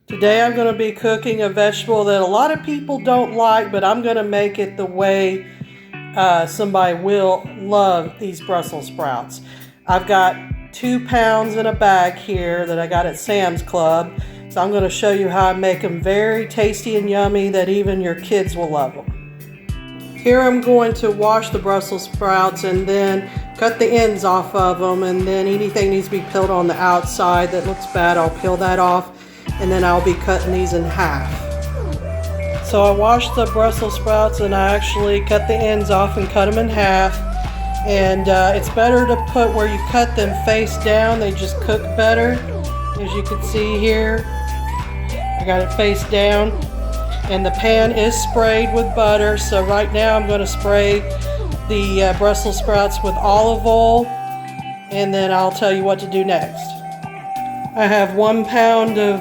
Today I'm going to be cooking a vegetable that a lot of people don't like, but I'm going to make it the way somebody will love these Brussels sprouts. I've got 2 pounds in a bag here that I got at Sam's Club. So I'm going to show you how I make them very tasty and yummy that even your kids will love them. Here I'm going to wash the Brussels sprouts and then cut the ends off of them, and then anything needs to be peeled on the outside that looks bad, I'll peel that off, and then I'll be cutting these in half. So I washed the Brussels sprouts and I actually cut the ends off and cut them in half. And it's better to put where you cut them face down, they just cook better. As you can see here, I got it face down. And the pan is sprayed with butter, so right now I'm going to spray the Brussels sprouts with olive oil, and then I'll tell you what to do next. I have 1 pound of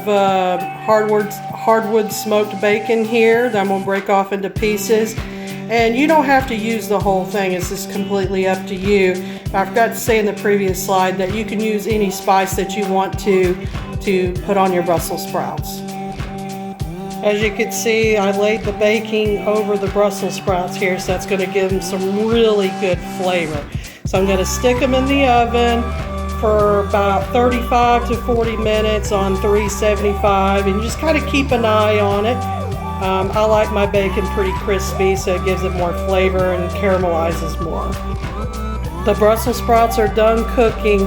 hardwood smoked bacon here that I'm going to break off into pieces. And you don't have to use the whole thing, it's just completely up to you. I forgot to say in the previous slide that you can use any spice that you want to put on your Brussels sprouts. As you can see, I laid the baking over the Brussels sprouts here, so that's going to give them some really good flavor. So I'm going to stick them in the oven for about 35 to 40 minutes on 375, and just kind of keep an eye on it. I like my bacon pretty crispy, so it gives it more flavor and caramelizes more. The Brussels sprouts are done cooking.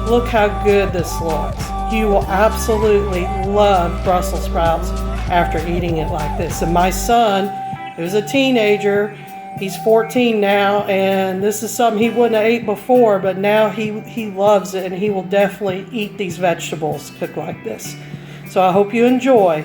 Look how good this looks. You will absolutely love Brussels sprouts after eating it like this. And my son, who's a teenager, he's 14 now, and this is something he wouldn't have ate before, but now he loves it, and he will definitely eat these vegetables cooked like this. So I hope you enjoy.